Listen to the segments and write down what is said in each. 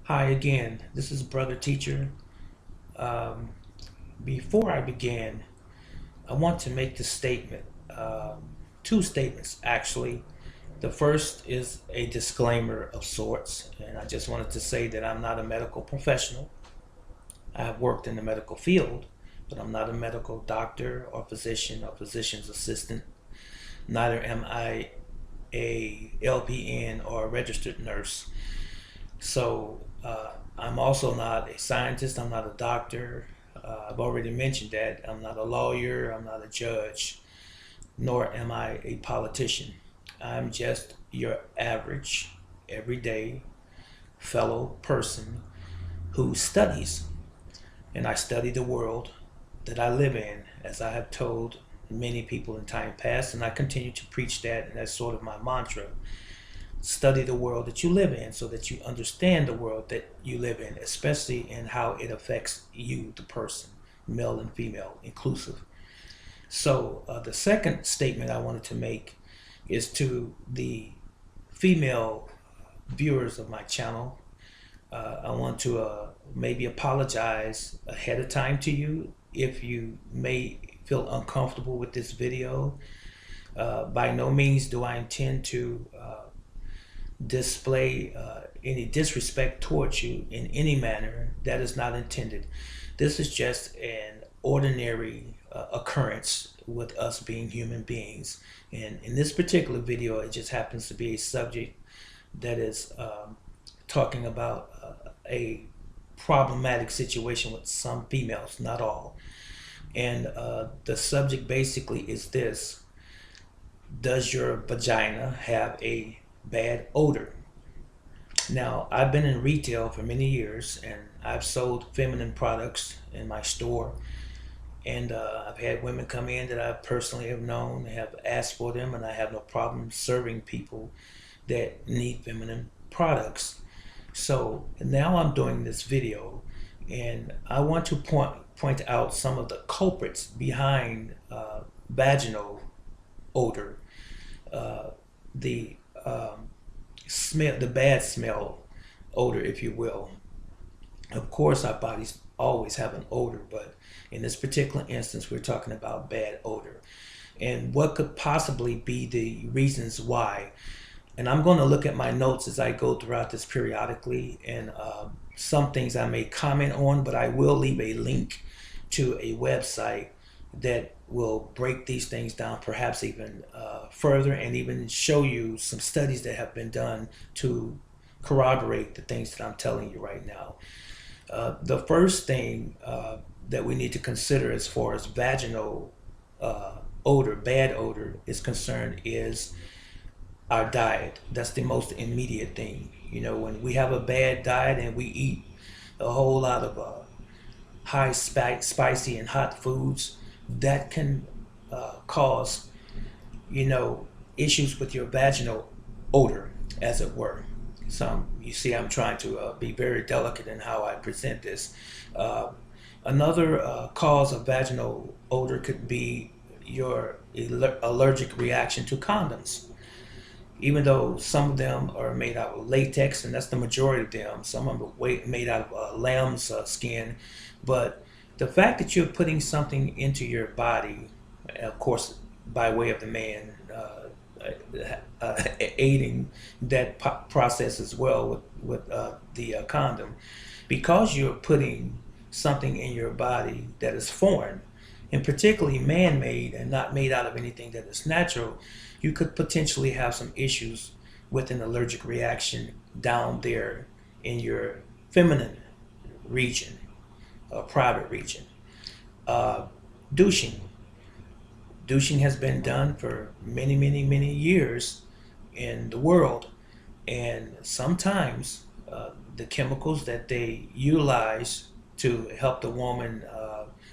Hi again, this is Brother Teacher. Um, Before I begin, I want to make this statement. Two statements, actually. The first is a disclaimer of sorts, and I just wanted to say that I'm not a medical professional. I have worked in the medical field, but I'm not a medical doctor or physician or physician's assistant. Neither am I a LPN or a registered nurse. So I'm also not a scientist. I'm not a doctor. I've already mentioned that. I'm not a lawyer. I'm not a judge, nor am I a politician. I'm just your average, everyday fellow person who studies. And I study the world that I live in, as I have told many people in time past, and I continue to preach that, and that's sort of my mantra. Study the world that you live in so that you understand the world that you live in, especially in how it affects you, the person, male and female, inclusive. So the second statement I wanted to make is to the female viewers of my channel. I want to maybe apologize ahead of time to you if you may feel uncomfortable with this video. By no means do I intend to display any disrespect towards you in any manner. That is not intended. This is just an ordinary occurrence with us being human beings. And in this particular video, it just happens to be a subject that is talking about a problematic situation with some females, not all. And the subject basically is this: does your vagina have a bad odor? Now, I've been in retail for many years and I've sold feminine products in my store. And I've had women come in that I personally have known, have asked for them, and I have no problem serving people that need feminine products. So now I'm doing this video and I want to point out some of the culprits behind vaginal odor, uh, the smell, the bad smell odor, if you will. Of course, our bodies always have an odor, but in this particular instance, we're talking about bad odor. And what could possibly be the reasons why? And I'm going to look at my notes as I go throughout this periodically, and some things I may comment on, but I will leave a link to a website that will break these things down, perhaps even further, and even show you some studies that have been done to corroborate the things that I'm telling you right now. The first thing that we need to consider as far as vaginal odor, bad odor, is concerned is our diet. That's the most immediate thing. You know, when we have a bad diet and we eat a whole lot of high spicy and hot foods, that can cause, you know, issues with your vaginal odor, as it were. So you see, I'm trying to be very delicate in how I present this. Uh, Another cause of vaginal odor could be your allergic reaction to condoms. Even though some of them are made out of latex, and that's the majority of them, some of them are made out of lamb's skin. But the fact that you're putting something into your body, of course, by way of the man, aiding that process as well with the condom, because you're putting something in your body that is foreign, and particularly man-made and not made out of anything that is natural, you could potentially have some issues with an allergic reaction down there in your feminine region, private region. Uh, Douching. Douching has been done for many, many, many years in the world, and sometimes the chemicals that they utilize to help the woman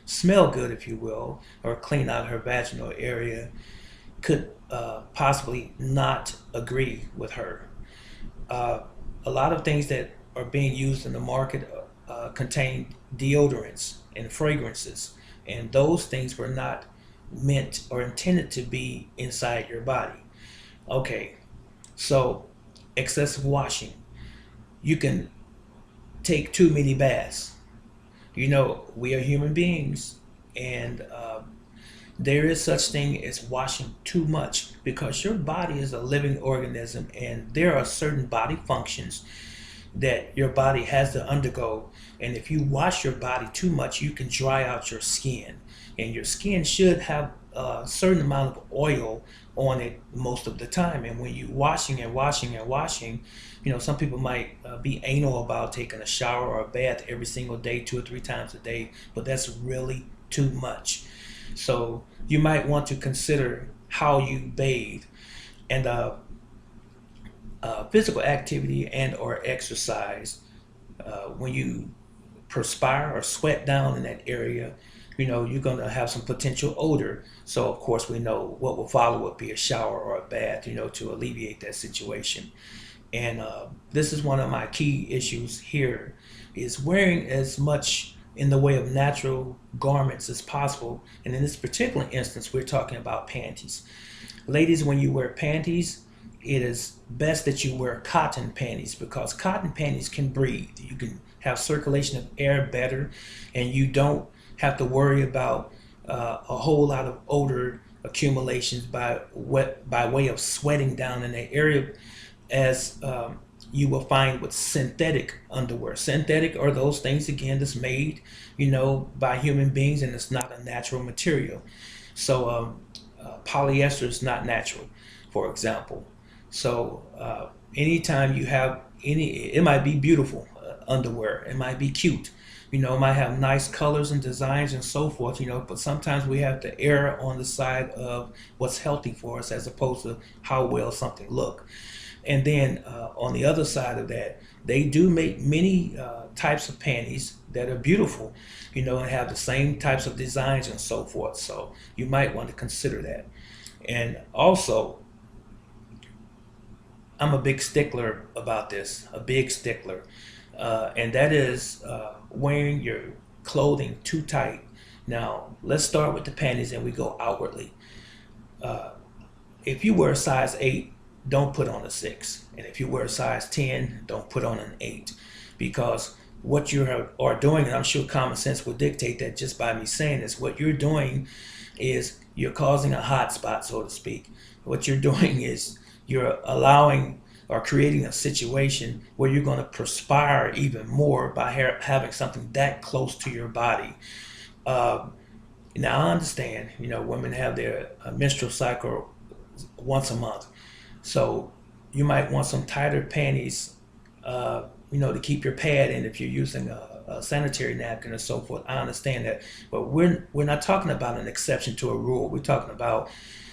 smell good, if you will, or clean out her vaginal area, could possibly not agree with her. Uh, a lot of things that are being used in the market contain deodorants and fragrances, and those things were not meant or intended to be inside your body. Okay, so excessive washing. You can take too many baths. You know, we are human beings, and there is such thing as washing too much, because your body is a living organism, and there are certain body functions that your body has to undergo. And if you wash your body too much, you can dry out your skin. And your skin should have a certain amount of oil on it most of the time. And when you washing and washing and washing, you know, some people might be anal about taking a shower or a bath every single day, 2 or 3 times a day, but that's really too much. So you might want to consider how you bathe. And physical activity and or exercise, when you perspire or sweat down in that area, you know, you're going to have some potential odor. So of course we know what will follow would be a shower or a bath, you know, to alleviate that situation. And this is one of my key issues here, is wearing as much in the way of natural garments as possible. And in this particular instance, we're talking about panties. Ladies, when you wear panties, it is best that you wear cotton panties, because cotton panties can breathe. You can have circulation of air better, and you don't have to worry about a whole lot of odor accumulations by way of sweating down in that area, as you will find with synthetic underwear. Synthetic are those things, again, that's made, you know, by human beings, and it's not a natural material. So polyester is not natural, for example. So anytime you have it might be beautiful underwear, it might be cute, you know, it might have nice colors and designs and so forth, you know, but sometimes we have to err on the side of what's healthy for us as opposed to how well something look. And then on the other side of that, they do make many types of panties that are beautiful, you know, and have the same types of designs and so forth. So you might want to consider that. And also, I'm a big stickler about this, a big stickler, and that is wearing your clothing too tight. Now, let's start with the panties and we go outwardly. If you wear a size 8, don't put on a 6. And if you wear a size 10, don't put on an 8. Because what you are doing, and I'm sure common sense will dictate that just by me saying this, what you're doing is you're causing a hot spot, so to speak. What you're doing is you're allowing or creating a situation where you're going to perspire even more by having something that close to your body. Now I understand, you know, women have their menstrual cycle once a month. So you might want some tighter panties, you know, to keep your pad in if you're using a sanitary napkin or so forth. I understand that, but we're not talking about an exception to a rule. We're talking about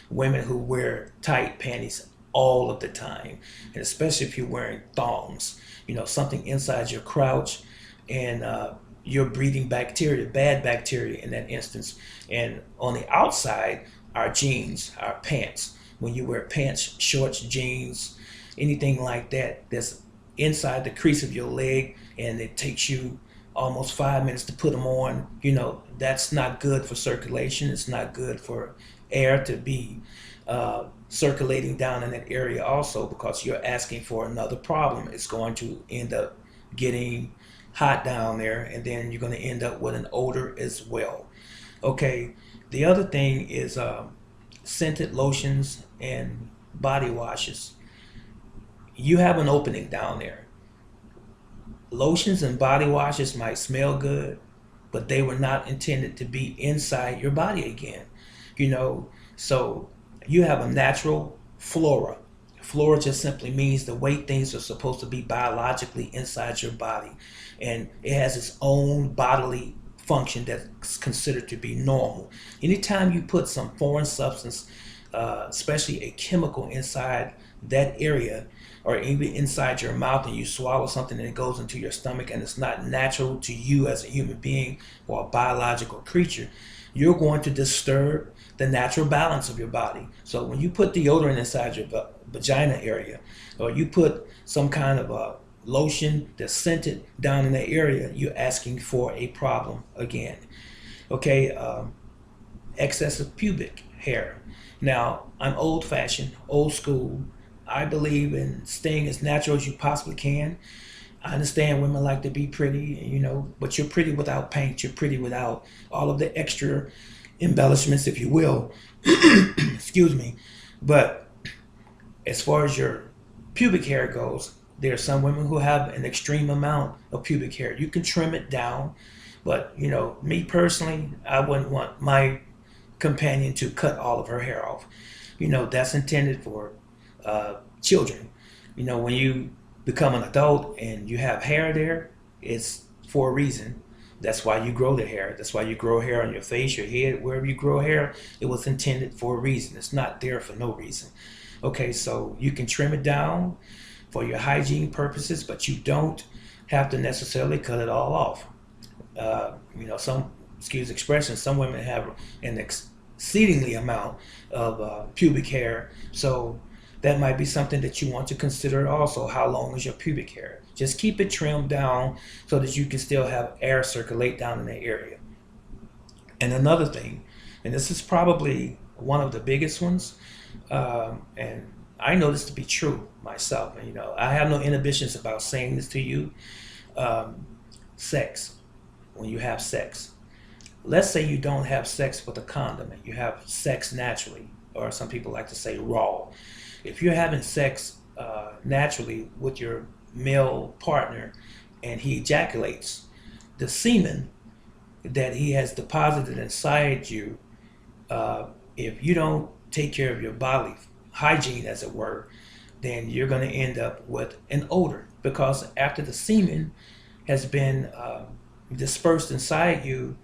women who wear tight panties all of the time, and especially if you're wearing thongs, you know, something inside your crouch, and you're breathing bacteria, bad bacteria in that instance. And on the outside, our jeans, our pants. When you wear pants, shorts, jeans, anything like that, that's inside the crease of your leg, and it takes you almost 5 minutes to put them on, you know, that's not good for circulation. It's not good for air to be circulating down in that area also, because you're asking for another problem. It's going to end up getting hot down there, and then you're going to end up with an odor as well. Okay, the other thing is scented lotions and body washes. You have an opening down there. Lotions and body washes might smell good, but they were not intended to be inside your body again, you know. So you have a natural flora. Flora just simply means the way things are supposed to be biologically inside your body, and it has its own bodily function that's considered to be normal. Anytime you put some foreign substance, especially a chemical, inside that area, or even inside your mouth, and you swallow something and it goes into your stomach and it's not natural to you as a human being or a biological creature, you're going to disturb the natural balance of your body. So when you put deodorant inside your vagina area, or you put some kind of a lotion that's scented down in that area, you're asking for a problem again. Okay, excessive pubic hair. Now, I'm old-fashioned, old school. I believe in staying as natural as you possibly can. I understand women like to be pretty, you know, but you're pretty without paint. You're pretty without all of the extra embellishments, if you will. Excuse me. But as far as your pubic hair goes, there are some women who have an extreme amount of pubic hair. You can trim it down, but you know, me personally, I wouldn't want my companion to cut all of her hair off. You know, that's intended for children. You know, when you become an adult and you have hair there, it's for a reason. That's why you grow the hair. That's why you grow hair on your face, your head, wherever you grow hair. It was intended for a reason. It's not there for no reason. Okay, so you can trim it down for your hygiene purposes, but you don't have to necessarily cut it all off. You know, some, excuse the expression, some women have an exceedingly amount of pubic hair. So that might be something that you want to consider also. How long is your pubic hair? Just keep it trimmed down so that you can still have air circulate down in the area. And another thing, and this is probably one of the biggest ones, and I know this to be true myself, and you know, I have no inhibitions about saying this to you. Sex, when you have sex, let's say you don't have sex with a condom and you have sex naturally, or some people like to say raw. If you're having sex naturally with your male partner and he ejaculates, the semen that he has deposited inside you, if you don't take care of your body hygiene, as it were, then you're going to end up with an odor, because after the semen has been dispersed inside you,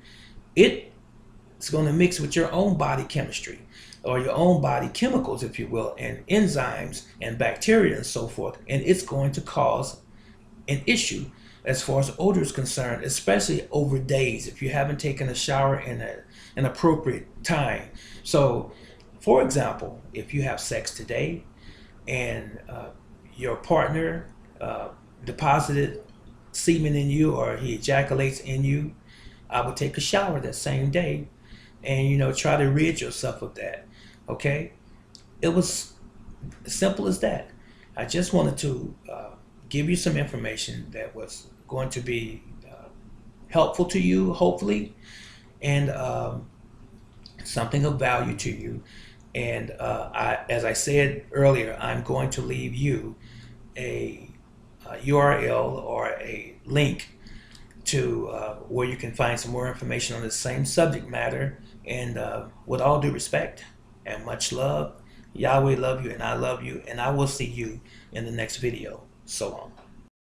it's going to mix with your own body chemistry, or your own body chemicals, if you will, and enzymes and bacteria and so forth, and it's going to cause an issue as far as odor is concerned, especially over days if you haven't taken a shower in an appropriate time. So, for example, if you have sex today and your partner deposited semen in you, or he ejaculates in you, I would take a shower that same day and, you know, try to rid yourself of that. Okay? It was as simple as that. I just wanted to give you some information that was going to be helpful to you, hopefully, and something of value to you. And as I said earlier, I'm going to leave you a URL or a link to where you can find some more information on the same subject matter. And with all due respect and much love, Yahweh love you and I love you, and I will see you in the next video. So long.